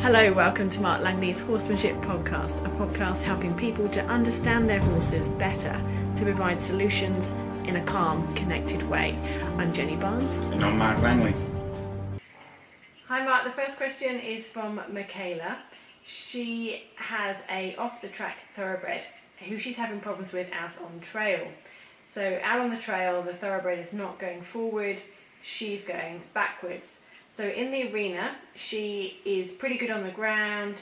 Hello, welcome to Mark Langley's Horsemanship Podcast, a podcast helping people to understand their horses better to provide solutions in a calm, connected way. I'm Jenny Barnes. And I'm Mark Langley. Hi Mark, the first question is from Michaela. She has a off-the-track thoroughbred who she's having problems with out on trail. So out on the trail, the thoroughbred is not going forward, she's going backwards. So in the arena, she is pretty good on the ground,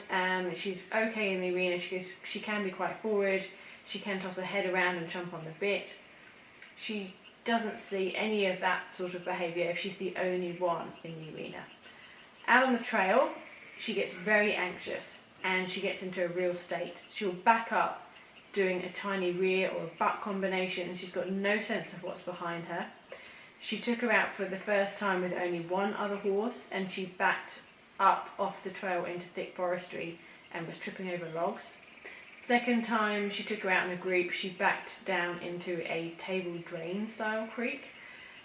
she's okay in the arena, she can be quite forward, she can toss her head around and jump on the bit. She doesn't see any of that sort of behaviour if she's the only one in the arena. Out on the trail, she gets very anxious and she gets into a real state. She'll back up doing a tiny rear or a butt combination and she's got no sense of what's behind her. She took her out for the first time with only one other horse and she backed up off the trail into thick forestry and was tripping over logs. Second time she took her out in a group, she backed down into a table drain style creek.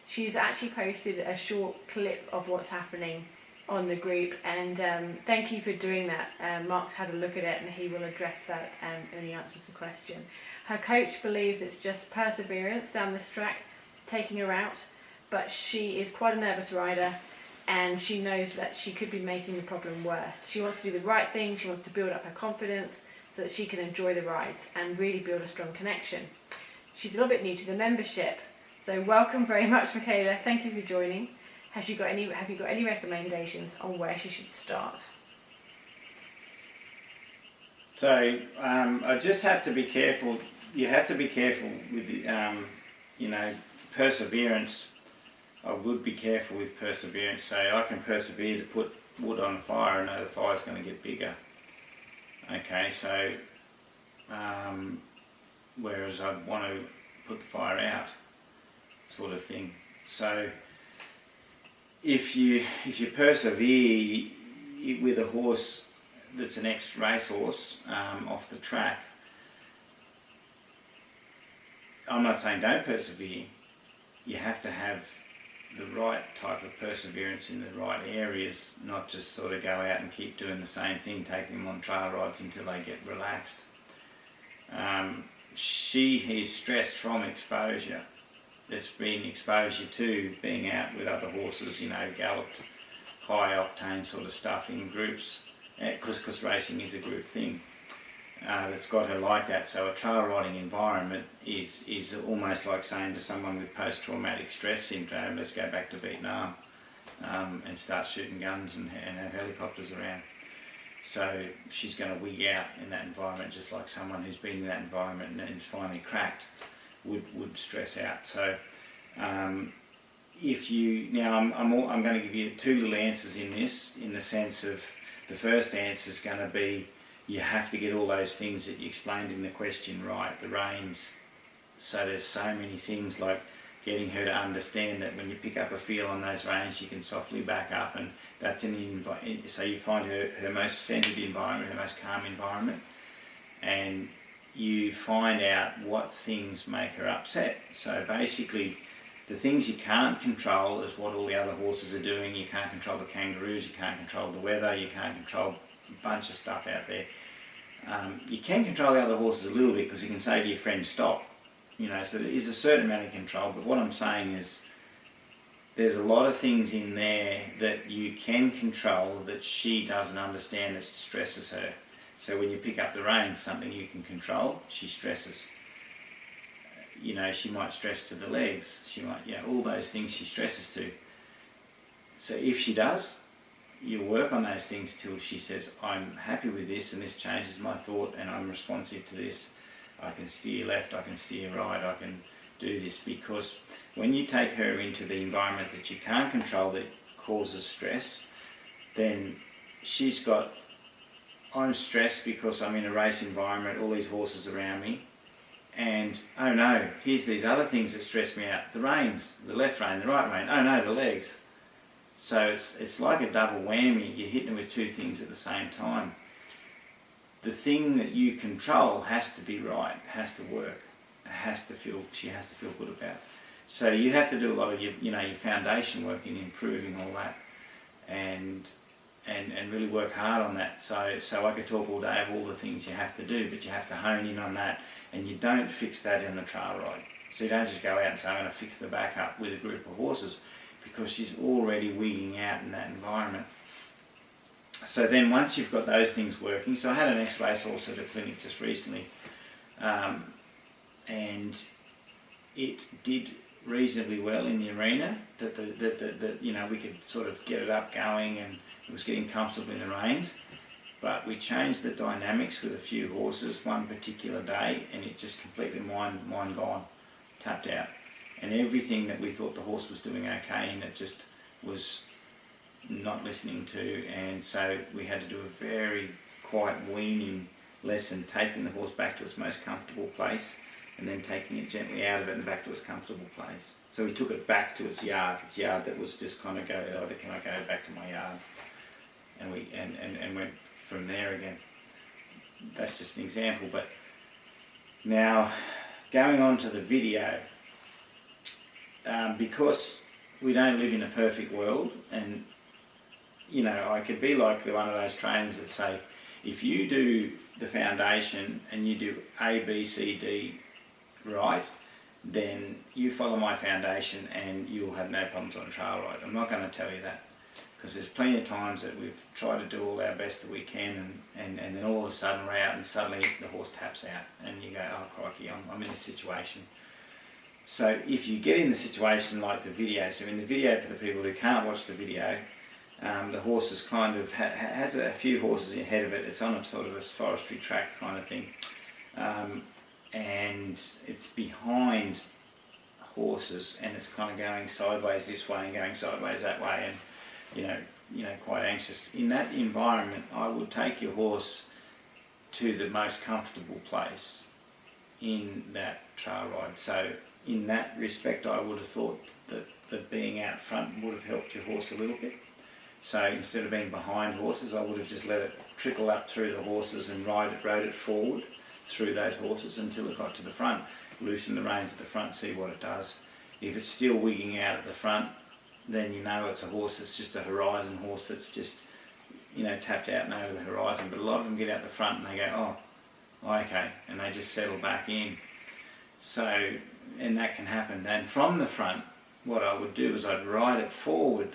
She's actually posted a short clip of what's happening on the group, and thank you for doing that. Mark's had a look at it and he will address that when he answers the question. Her coach believes it's just perseverance down this track taking her out, but she is quite a nervous rider and she knows that she could be making the problem worse. She wants to do the right thing, she wants to build up her confidence so that she can enjoy the rides and really build a strong connection. She's a little bit new to the membership, so welcome very much, Michaela. Thank you for joining. Have you got any recommendations on where she should start? So I just have to be careful. You have to be careful with the, perseverance. I would be careful with perseverance. So I can persevere to put wood on fire and know the fire's going to get bigger. Okay, so whereas I'd want to put the fire out, sort of thing. So if you persevere with a horse that's an ex-racehorse off the track, I'm not saying don't persevere. You have to have the right type of perseverance in the right areas, not just sort of go out and keep doing the same thing, taking them on trail rides until they get relaxed. She is stressed from exposure. There's been exposure to being out with other horses, galloped, high octane sort of stuff in groups, because racing is a group thing. That's got her like that. So a trail riding environment is almost like saying to someone with post-traumatic stress syndrome, let's go back to Vietnam and start shooting guns and have helicopters around. So she's going to wig out in that environment, just like someone who's been in that environment and is finally cracked would stress out. So I'm going to give you two little answers in this, in the sense of the first answer is going to be you have to get all those things that you explained in the question right, the reins. So there's so many things like getting her to understand that when you pick up a feel on those reins, you can softly back up, and that's so you find her most centered environment, her most calm environment, and you find out what things make her upset. So basically, the things you can't control is what all the other horses are doing. You can't control the kangaroos, you can't control the weather, you can't control a bunch of stuff out there. You can control the other horses a little bit because you can say to your friend, stop. So there is a certain amount of control, but what I'm saying is there's a lot of things in there that you can control that she doesn't understand, that stresses her. So when you pick up the reins, something you can control, she stresses. She might stress to the legs. She might, all those things she stresses to. So if she does, you work on those things till she says, I'm happy with this and this changes my thought and I'm responsive to this. I can steer left, I can steer right, I can do this. Because when you take her into the environment that you can't control that causes stress, then she's got, I'm stressed because I'm in a race environment, all these horses around me, and oh no, here's these other things that stress me out. The reins, the left rein, the right rein, oh no, the legs. So it's like a double whammy. You're hitting with two things at the same time. The thing that you control has to be right, has to work, she has to feel good about. So you have to do a lot of your foundation work in improving all that, and and really work hard on that. So I could talk all day of all the things you have to do, but you have to hone in on that, and you don't fix that in the trail ride. So you don't just go out and say, I'm going to fix the back up with a group of horses, because she's already wigging out in that environment. So then once you've got those things working, so I had an ex-race horse at a clinic just recently, and it did reasonably well in the arena, that you know, we could sort of get it up going and it was getting comfortable in the reins, but we changed the dynamics with a few horses one particular day, and it just completely mind gone, tapped out, and everything that we thought the horse was doing okay in, it just was not listening to. And so we had to do a very quiet weaning lesson, taking the horse back to its most comfortable place and then taking it gently out of it and back to its comfortable place. So we took it back to its yard that was just kind of go, oh, can I go back to my yard? And we and went from there again. That's just an example. But now, going on to the video, because we don't live in a perfect world, and you know, I could be like one of those trainers that say, if you do the foundation and you do A, B, C, D right, then you follow my foundation and you'll have no problems on a trail ride. I'm not going to tell you that, because there's plenty of times that we've tried to do all our best that we can, and then all of a sudden we're out and suddenly the horse taps out and you go, oh crikey, I'm in this situation. So if you get in the situation like the video, so in the video, for the people who can't watch the video, the horse is kind of has a few horses ahead of it. It's on a sort of a forestry track kind of thing, and it's behind horses, and it's kind of going sideways this way and going sideways that way, and you know, quite anxious. In that environment, I would take your horse to the most comfortable place in that trail ride. So in that respect, I would have thought that being out front would have helped your horse a little bit. So instead of being behind horses, I would have just let it trickle up through the horses and rode it forward through those horses until it got to the front. Loosen the reins at the front, see what it does. If it's still wigging out at the front, then you know it's a horse that's just a horizon horse that's just, you know, tapped out and over the horizon. But a lot of them get out the front and they go, oh, okay, and they just settle back in. So, and that can happen. And from the front, what I would do is I'd ride it forward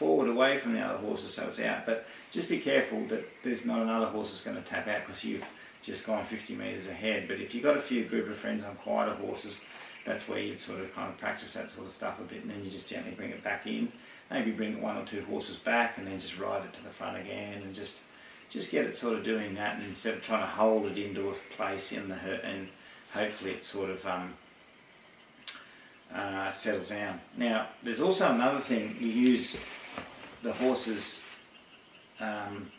away from the other horses so it's out. But just be careful that there's not another horse that's going to tap out because you've just gone 50 metres ahead. But if you've got a few group of friends on quieter horses, that's where you'd sort of kind of practice that sort of stuff a bit, and then you just gently bring it back in. Maybe bring one or two horses back and then just ride it to the front again, and just get it sort of doing that, and instead of trying to hold it into a place in the herd, and hopefully it sort of settles down. Now, there's also another thing. You use the horses, and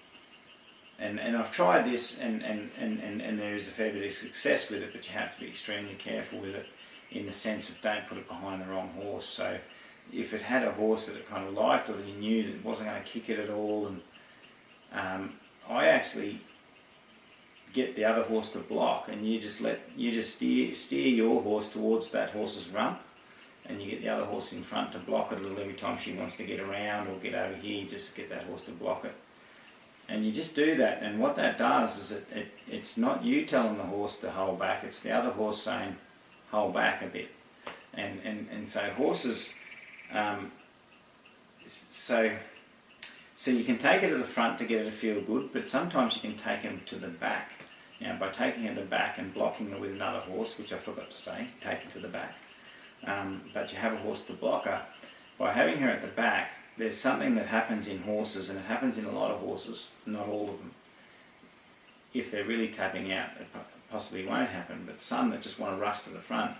I've tried this, and there is a fair bit of success with it, but you have to be extremely careful with it, in the sense of don't put it behind the wrong horse. So if it had a horse that it kind of liked, or that you knew that it wasn't going to kick it at all, and I actually get the other horse to block, and you just steer your horse towards that horse's rump, and you get the other horse in front to block it a little every time she wants to get around or get over here. Just get that horse to block it, and you just do that. And what that does is it's not you telling the horse to hold back; it's the other horse saying, hold back a bit. And so horses, so you can take it to the front to get it to feel good, but sometimes you can take them to the back. Now, by taking her to the back and blocking her with another horse, which I forgot to say, take her to the back, but you have a horse to block her. By having her at the back, there's something that happens in horses, and it happens in a lot of horses, not all of them. If they're really tapping out, it possibly won't happen, but some that just want to rush to the front,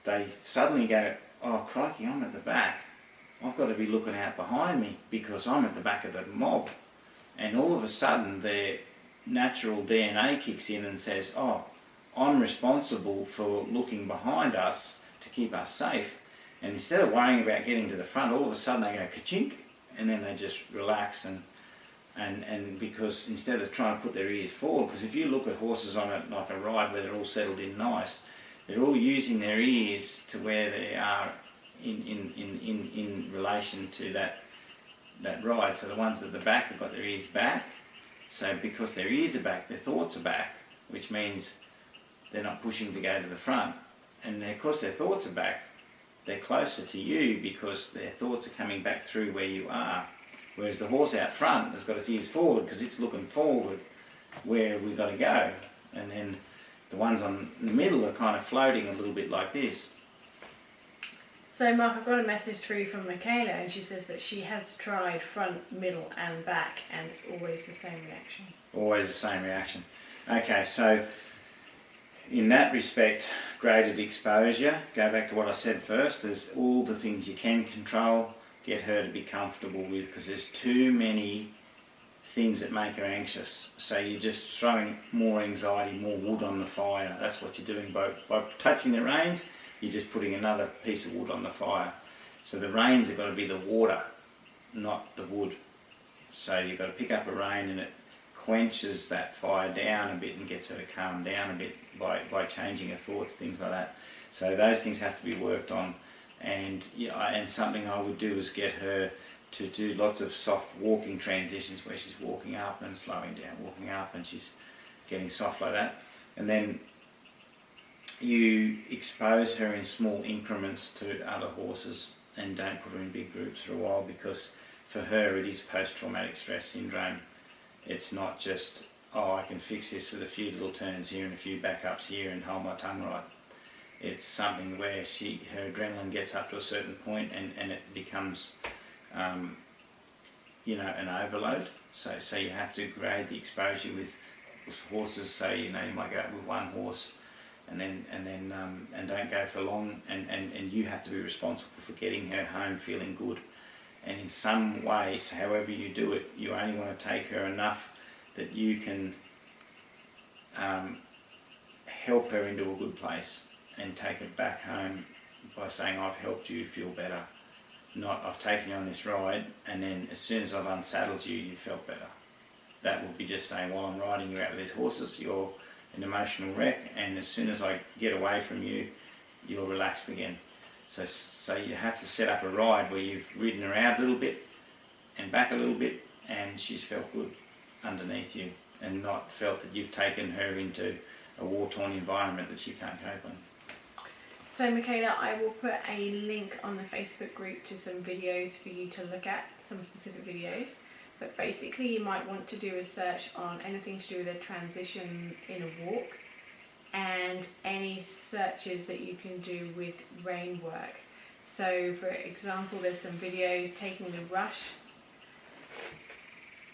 they suddenly go, oh crikey, I'm at the back. I've got to be looking out behind me because I'm at the back of the mob. And all of a sudden their natural DNA kicks in and says, oh, I'm responsible for looking behind us to keep us safe. And instead of worrying about getting to the front, all of a sudden they go ka-chink, and then they just relax, and because instead of trying to put their ears forward, because if you look at horses on a, like a ride where they're all settled in nice, they're all using their ears to where they are in relation to that ride. So the ones at the back have got their ears back. So because their ears are back, their thoughts are back, which means they're not pushing to go to the front. And because their thoughts are back, they're closer to you because their thoughts are coming back through where you are. Whereas the horse out front has got its ears forward because it's looking forward where we've got to go. And then the ones in the middle are kind of floating a little bit like this. So Mark, I've got a message through from Michaela, and she says that she has tried front, middle and back, and it's always the same reaction. Always the same reaction. Okay, so in that respect, graded exposure, go back to what I said first, there's all the things you can control, get her to be comfortable with, because there's too many things that make her anxious. So you're just throwing more anxiety, more wood on the fire. That's what you're doing by touching the reins. You're just putting another piece of wood on the fire. So the reins have got to be the water, not the wood. So you've got to pick up a rein and it quenches that fire down a bit and gets her to calm down a bit by changing her thoughts, things like that. So those things have to be worked on. And and something I would do is get her to do lots of soft walking transitions where she's walking up and slowing down, walking up, and she's getting soft like that. And then you expose her in small increments to other horses and don't put her in big groups for a while, because for her it is post-traumatic stress syndrome. It's not just, oh, I can fix this with a few little turns here and a few backups here and hold my tongue right. It's something where her adrenaline gets up to a certain point and it becomes an overload. So you have to grade the exposure with horses. So you might go out with one horse and don't go for long, and you have to be responsible for getting her home feeling good. And in some ways, however you do it, you only want to take her enough that you can help her into a good place and take her back home by saying, I've helped you feel better. Not, I've taken you on this ride, and then as soon as I've unsaddled you, you felt better. That would be just saying, while I'm riding you out with these horses, you're an emotional wreck, and as soon as I get away from you, you're relaxed again. So you have to set up a ride where you've ridden her out a little bit and back a little bit, and she's felt good underneath you and not felt that you've taken her into a war-torn environment that she can't cope in. So Michaela, I will put a link on the Facebook group to some videos for you to look at, some specific videos. But basically you might want to do a search on anything to do with a transition in a walk, and any searches that you can do with rein work. So for example, there's some videos taking the rush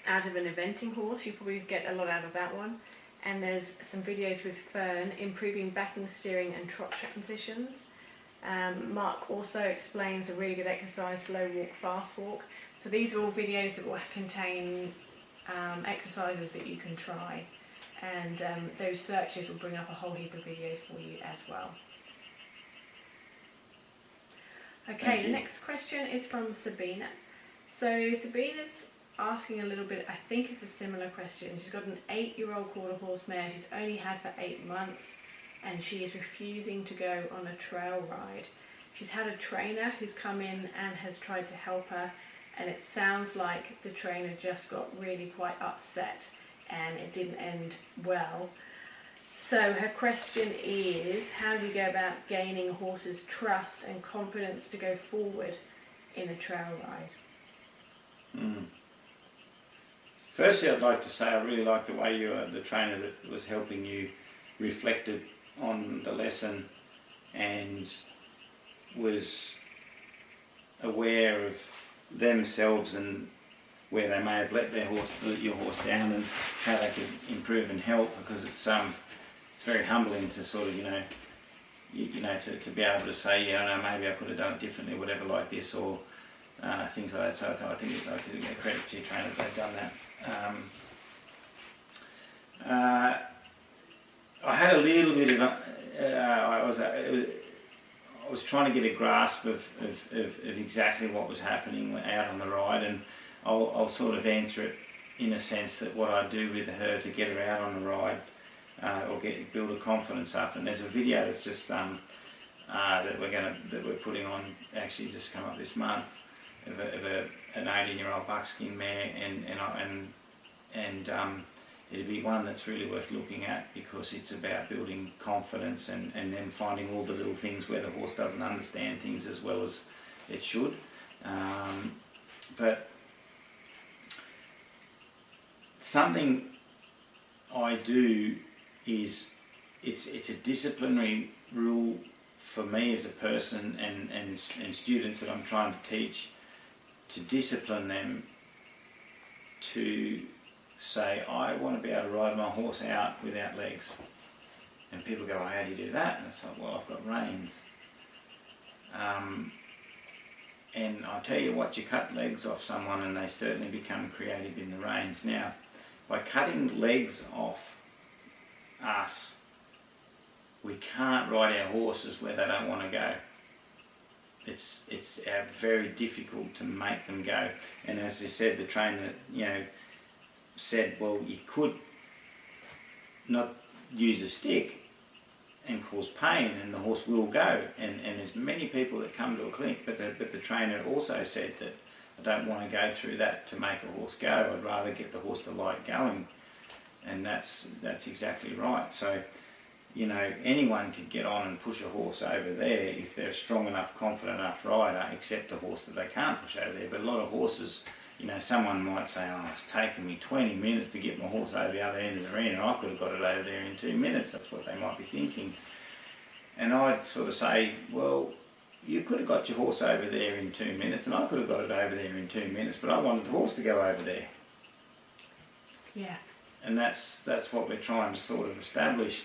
out of an eventing horse. You probably get a lot out of that one. And there's some videos with Fern, improving backing, steering and trot transitions. Mark also explains a really good exercise, slow walk, fast walk. So these are all videos that will contain exercises that you can try. And those searches will bring up a whole heap of videos for you as well. Okay, the next question is from Sabina. So Sabina's asking a little bit, I think, of a similar question. She's got an 8-year-old quarter horse mare she's only had for 8 months, and she is refusing to go on a trail ride. She's had a trainer who's come in and has tried to help her, and it sounds like the trainer just got really quite upset and it didn't end well. So her question is, how do you go about gaining a horse's trust and confidence to go forward in a trail ride? Firstly, I'd like to say I really like the way the trainer that was helping you reflected on the lesson and was aware of themselves and where they may have let your horse down, and how they could improve and help, because it's very humbling to sort of to be able to say, yeah, no, maybe I could have done it differently, whatever, like this, or things like that. So I think I could give credit to your trainer that they've done that. I had a little bit of I was trying to get a grasp of exactly what was happening out on the ride, and I'll sort of answer it in a sense that what I do with her to get her out on the ride or build her confidence up. And there's a video that's just that we're putting on, actually just come up this month, of an 18-year-old buckskin mare, and it'd be one that's really worth looking at, because it's about building confidence and then finding all the little things where the horse doesn't understand things as well as it should. But something I do is it's a disciplinary rule for me as a person and students that I'm trying to teach, to discipline them to say, I want to be able to ride my horse out without legs. And people go, well, how do you do that? And it's like, well, I've got reins. And I tell you what, you cut legs off someone and they certainly become creative in the reins. Now, by cutting legs off us, we can't ride our horses where they don't want to go. It's very difficult to make them go. And as I said, the trainer, said, well, you could not use a stick and cause pain, and the horse will go. And there's many people that come to a clinic, but the trainer also said that I don't want to go through that to make a horse go. I'd rather get the horse to like going, and that's exactly right. So, anyone could get on and push a horse over there if they're a strong enough, confident enough rider, except a horse that they can't push over there. But a lot of horses, someone might say, oh, it's taken me 20 minutes to get my horse over the other end of the arena. I could have got it over there in 2 minutes. That's what they might be thinking. And I'd sort of say, well, you could have got your horse over there in 2 minutes, and I could have got it over there in 2 minutes, but I wanted the horse to go over there. Yeah. And that's what we're trying to sort of establish.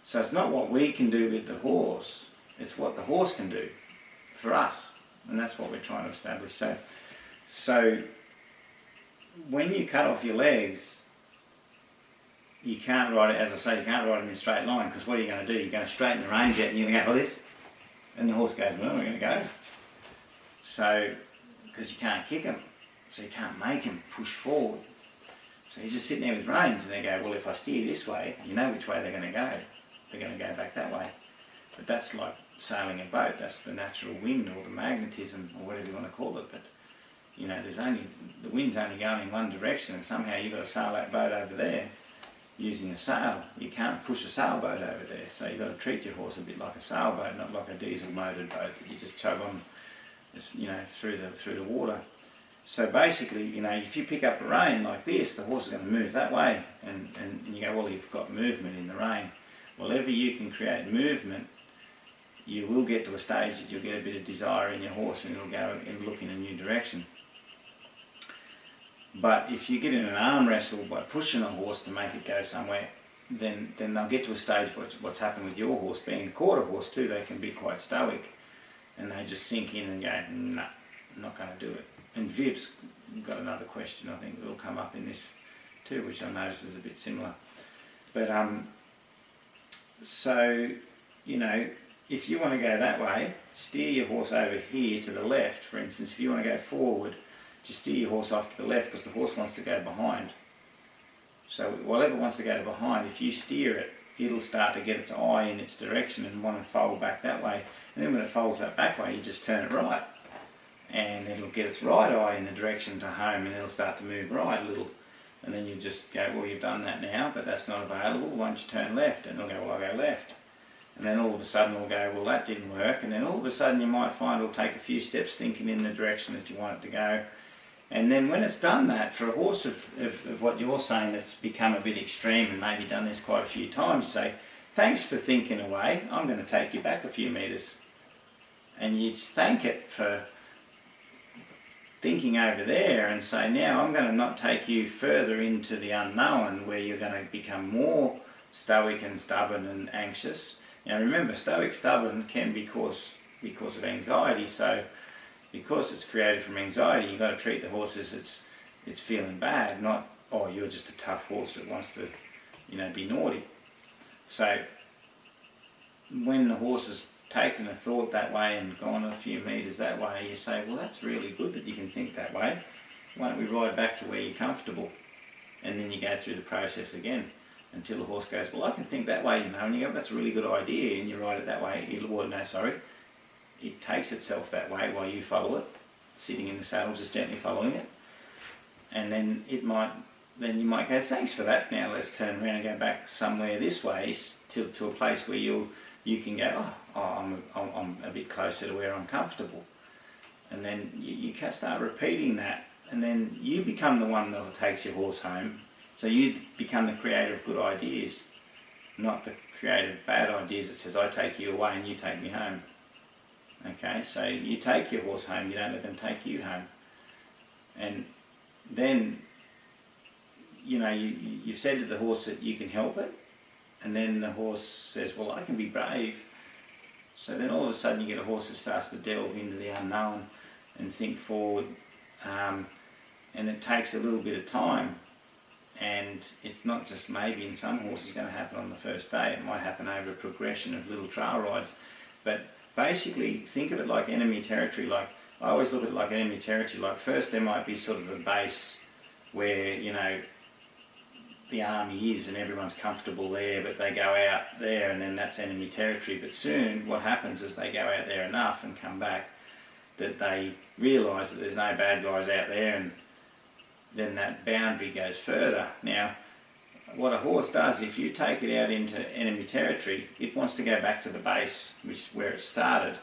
So it's not what we can do with the horse, it's what the horse can do for us. And that's what we're trying to establish. So when you cut off your legs, you can't ride it, as I say, you can't ride them in a straight line, because what are you going to do? You're going to straighten the reins out and you're going to go like this, and the horse goes, well, we're going to go. So, because you can't kick them, so you can't make them push forward. So you're just sitting there with reins, and they go, well, if I steer this way, you know which way they're going to go. They're going to go back that way. But that's like sailing a boat. That's the natural wind, or the magnetism, or whatever you want to call it. But the wind's only going in one direction, and somehow you've got to sail that boat over there using a sail. You can't push a sailboat over there, so you've got to treat your horse a bit like a sailboat, not like a diesel motored boat that you just chug on, through the water. So basically, if you pick up a rein like this, the horse is going to move that way, and you go, well, you've got movement in the rein. Well, whenever you can create movement, you will get to a stage that you'll get a bit of desire in your horse, and it'll go and look in a new direction. But if you get in an arm wrestle by pushing a horse to make it go somewhere, then they'll get to a stage, what's happened with your horse, being a quarter horse too, they can be quite stoic, and they just sink in and go, nah, I'm not going to do it. And Viv's got another question, I think, that'll come up in this too, which I notice is a bit similar. But so, if you want to go that way, steer your horse over here to the left. For instance, if you want to go forward, just steer your horse off to the left, because the horse wants to go behind. So whatever wants to go behind, if you steer it, it'll start to get its eye in its direction and want to fold back that way. And then when it folds that back way, you just turn it right. And it'll get its right eye in the direction to home, and it'll start to move right a little. And then you just go, well, you've done that now, but that's not available. Why don't you turn left? And it'll go, well, I'll go left. And then all of a sudden it'll go, well, that didn't work. And then all of a sudden you might find it'll take a few steps thinking in the direction that you want it to go. And then when it's done that, for a horse of what you're saying that's become a bit extreme and maybe done this quite a few times, you say, thanks for thinking away, I'm going to take you back a few metres. And you thank it for thinking over there and say, now I'm going to not take you further into the unknown where you're going to become more stoic and stubborn and anxious. Now remember, stoic, stubborn can be because of anxiety, so because it's created from anxiety, you've got to treat the horse as it's feeling bad, not, oh, you're just a tough horse that wants to, be naughty. So when the horse has taken a thought that way and gone a few metres that way, you say, well, that's really good that you can think that way. Why don't we ride back to where you're comfortable? And then you go through the process again until the horse goes, well, I can think that way, and you go, that's a really good idea, and you ride it that way. It takes itself that way while you follow it, sitting in the saddle, just gently following it. And then you might go, thanks for that, now let's turn around and go back somewhere this way to a place where you can go, I'm a bit closer to where I'm comfortable. And then you can start repeating that, and then you become the one that takes your horse home. So you become the creator of good ideas, not the creator of bad ideas that says, I take you away and you take me home. Okay, so you take your horse home, you don't let them take you home. And then, you said to the horse that you can help it, and then the horse says, well, I can be brave. So then all of a sudden you get a horse that starts to delve into the unknown and think forward, and it takes a little bit of time. And it's not just maybe in some horses going to happen on the first day, it might happen over a progression of little trail rides. But basically think of it like enemy territory. Like I always look at it like enemy territory. Like first there might be sort of a base where, the army is and everyone's comfortable there, but they go out there and then that's enemy territory. But soon what happens is they go out there enough and come back that they realise that there's no bad guys out there, and then that boundary goes further. Now, what a horse does, if you take it out into enemy territory, it wants to go back to the base, which is where it started.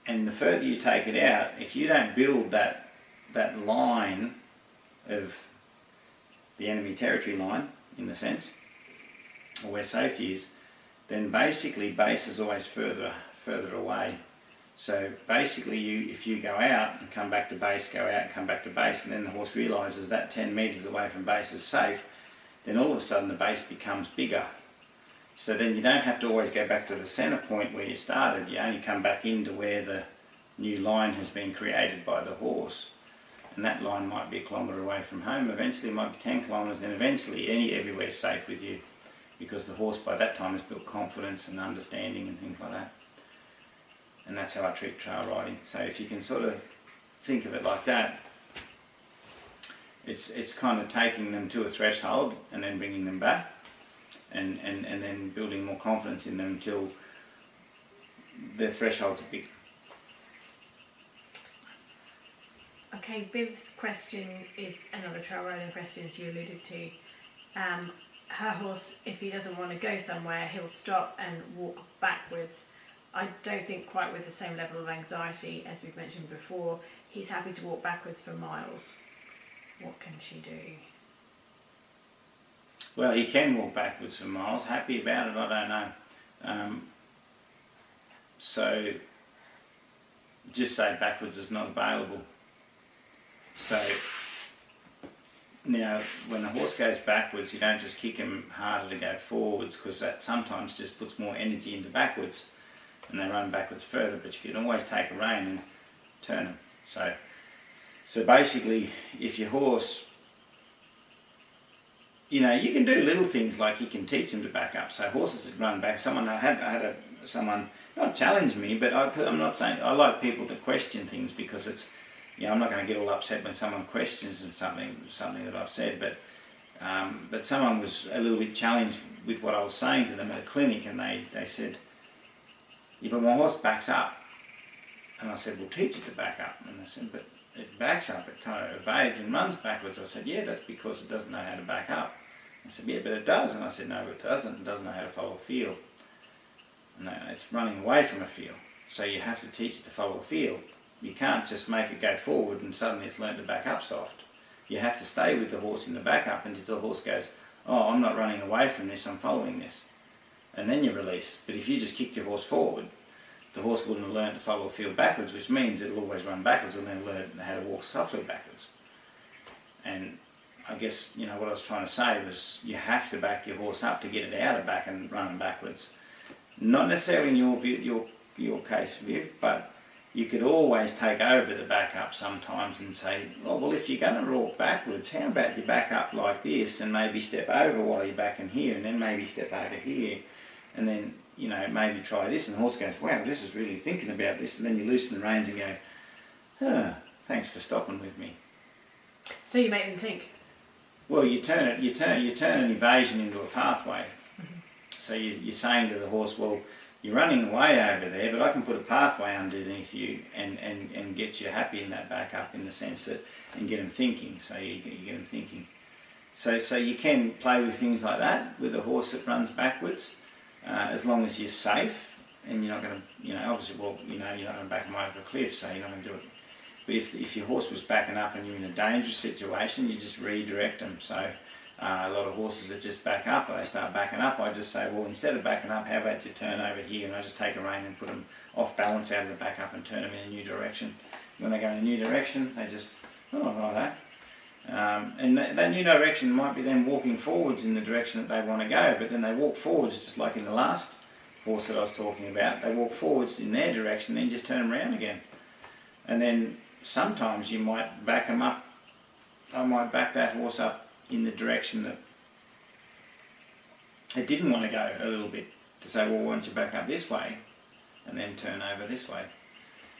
And the further you take it out, if you don't build that line of the enemy territory line, in the sense, or where safety is, then basically base is always further away. So basically if you go out and come back to base, go out and come back to base, and then the horse realises that 10 metres away from base is safe, then all of a sudden the base becomes bigger. So then you don't have to always go back to the centre point where you started, you only come back into where the new line has been created by the horse. And that line might be a kilometre away from home, eventually it might be 10 kilometres, then eventually everywhere's safe with you, because the horse by that time has built confidence and understanding and things like that. And that's how I treat trail riding. So if you can sort of think of it like that, it's kind of taking them to a threshold and then bringing them back, and then building more confidence in them until their thresholds are big. Okay, Biv's question is another trail riding question, as you alluded to. Her horse, if he doesn't want to go somewhere, he'll stop and walk backwards. I don't think quite with the same level of anxiety as we've mentioned before. He's happy to walk backwards for miles. What can she do? Well, he can walk backwards for miles. Happy about it, I don't know. So just say backwards is not available. So now when the horse goes backwards, you don't just kick him harder to go forwards, because that sometimes just puts more energy into backwards and they run backwards further, but you can always take a rein and turn them. So basically, if your horse, you can do little things like you can teach them to back up. So horses that run back, I had someone not challenge me, but I'm not saying, I like people to question things, because it's, I'm not going to get all upset when someone questions something that I've said, but someone was a little bit challenged with what I was saying to them at a clinic, and they said, yeah, but my horse backs up. And I said, well, teach it to back up. And I said, but it backs up, it kind of evades and runs backwards. I said, yeah, that's because it doesn't know how to back up. I said, yeah, but it does. And I said, no, it doesn't. It doesn't know how to follow a field. No, it's running away from a field. So you have to teach it to follow a field. You can't just make it go forward and suddenly it's learned to back up soft. You have to stay with the horse in the back up until the horse goes, oh, I'm not running away from this, I'm following this. And then you release. But if you just kicked your horse forward, the horse wouldn't have learned to follow a field backwards, which means it'll always run backwards and then learn how to walk softly backwards. And I guess, what I was trying to say was you have to back your horse up to get it out of back and running backwards. Not necessarily in your case, Viv, but you could always take over the back up sometimes and say, oh, well, if you're going to walk backwards, how about you back up like this and maybe step over while you're back in here, and then maybe step over here, and then, maybe try this. And the horse goes, wow, this is really thinking about this. And then you loosen the reins and go, thanks for stopping with me. So you make them think. Well, you turn an evasion into a pathway. Mm-hmm. So you're saying to the horse, well, you're running away over there, but I can put a pathway underneath you and get you happy in that back up, in the sense that, and get them thinking. So you get them thinking. So you can play with things like that with a horse that runs backwards, as long as you're safe and you're not going to, obviously, you're not going to back them over a cliff, so you're not going to do it. But if your horse was backing up and you're in a dangerous situation, you just redirect them. So a lot of horses that just back up, or they start backing up, I just say, well, instead of backing up, how about you turn over here? And I just take a rein and put them off balance out of the back up and turn them in a new direction. When they go in a new direction, they just, righto. And that new direction might be them walking forwards in the direction that they want to go, but then they walk forwards, just like in the last horse that I was talking about. They walk forwards in their direction, then just turn them around again. And then sometimes you might back them up. I might back that horse up in the direction that it didn't want to go a little bit, to say, well, why don't you back up this way and then turn over this way.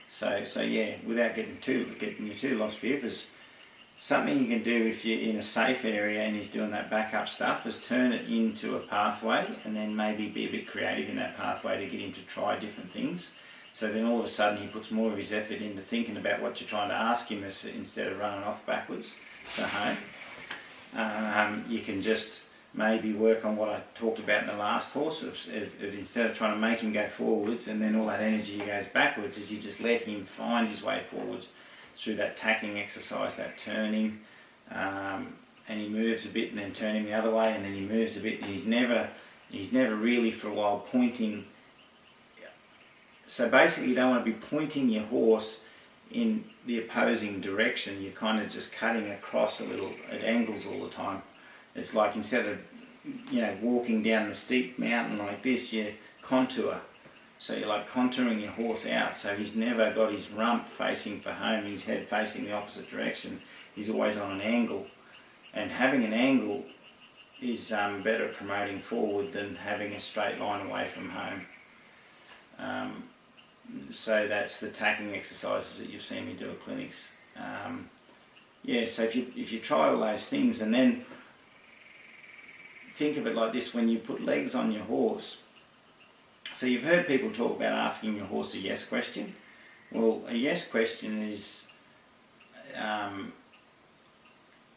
So yeah, without getting you too lost here, because something you can do if you're in a safe area and he's doing that backup stuff is turn it into a pathway, and then maybe be a bit creative in that pathway to get him to try different things. So then all of a sudden he puts more of his effort into thinking about what you're trying to ask him, instead of running off backwards to home. You can just maybe work on what I talked about in the last horse, of instead of trying to make him go forwards and then all that energy goes backwards, is you just let him find his way forwards through that tacking exercise, that turning, and he moves a bit and then turning the other way, and then he moves a bit, and he's never really for a while pointing. So basically you don't want to be pointing your horse in the opposing direction. You're kind of just cutting across a little at angles all the time. It's like, instead of walking down the steep mountain like this, you contour. So you're like contouring your horse out, so he's never got his rump facing for home, his head facing the opposite direction. He's always on an angle, and having an angle is better at promoting forward than having a straight line away from home. So that's the tacking exercises that you've seen me do at clinics. So if you try all those things, and then think of it like this: when you put legs on your horse. So you've heard people talk about asking your horse a yes question. Well, a yes question is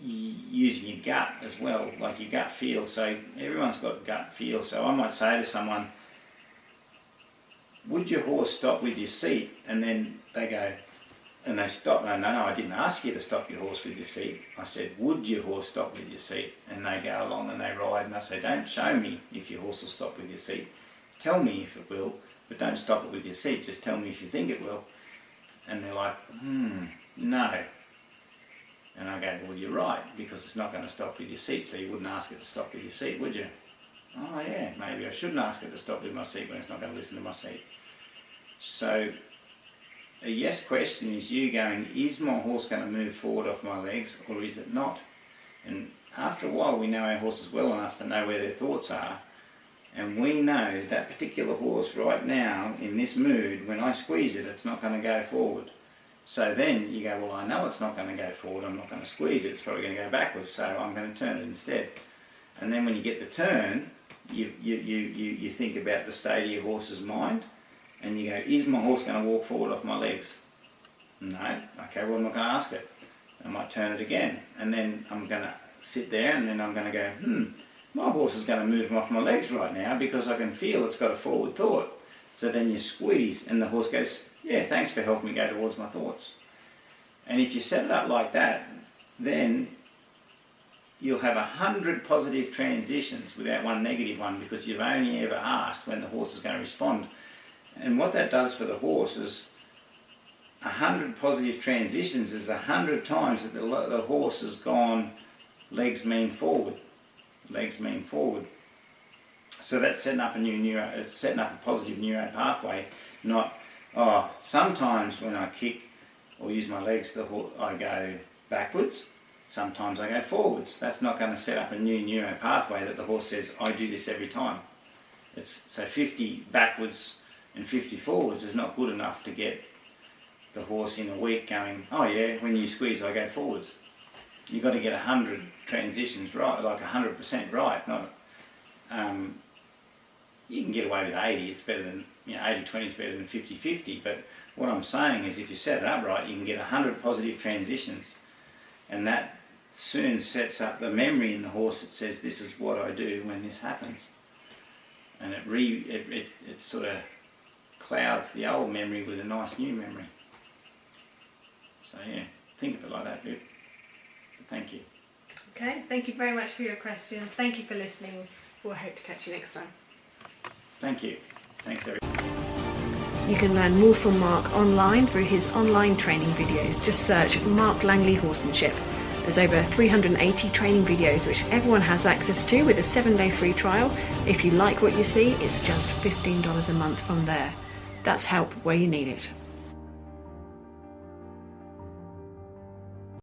using your gut as well, like your gut feel. So everyone's got gut feel. So I might say to someone, would your horse stop with your seat? And then they go, and they stop. No, I didn't ask you to stop your horse with your seat. I said, would your horse stop with your seat? And they go along and they ride, and I say, don't show me if your horse will stop with your seat. Tell me if it will, but don't stop it with your seat. Just tell me if you think it will. And they're like, no. And I go, well, you're right, because it's not going to stop with your seat, so you wouldn't ask it to stop with your seat, would you? Oh, yeah, maybe I shouldn't ask it to stop with my seat when it's not going to listen to my seat. So a yes question is you going, is my horse going to move forward off my legs, or is it not? And after a while, we know our horses well enough to know where their thoughts are. And we know that particular horse right now, in this mood, when I squeeze it, it's not going to go forward. So then you go, well, I know it's not going to go forward, I'm not going to squeeze it, it's probably going to go backwards, so I'm going to turn it instead. And then when you get the turn, you think about the state of your horse's mind, and you go, is my horse going to walk forward off my legs? No. Okay, well, I'm not going to ask it. I might turn it again, and then I'm going to sit there, and then I'm going to go, my horse is going to move off my legs right now because I can feel it's got a forward thought. So then you squeeze and the horse goes, yeah, thanks for helping me go towards my thoughts. And if you set it up like that, then you'll have 100 positive transitions without one negative one, because you've only ever asked when the horse is going to respond. And what that does for the horse is 100 positive transitions is 100 times that the horse has gone, legs mean forward. Legs mean forward. So that's setting up it's setting up a positive neuro pathway, not, sometimes when I kick or use my legs, I go backwards, sometimes I go forwards. That's not going to set up a new neuro pathway that the horse says, I do this every time. So 50 backwards and 50 forwards is not good enough to get the horse in a week going, oh yeah, when you squeeze I go forwards. You've got to get 100 transitions right, like 100% right, not. you can get away with 80. It's better than, 80-20 is better than 50-50. But what I'm saying is if you set it up right, you can get 100 positive transitions, and that soon sets up the memory in the horse that says, this is what I do when this happens. And it sort of clouds the old memory with a nice new memory. So yeah, think of it like that, Viv. Thank you. Okay, thank you very much for your questions. Thank you for listening. We'll hope to catch you next time. Thank you. Thanks, everyone. You can learn more from Mark online through his online training videos. Just search Mark Langley Horsemanship. There's over 380 training videos which everyone has access to with a 7-day free trial. If you like what you see, it's just $15 a month from there. That's help where you need it.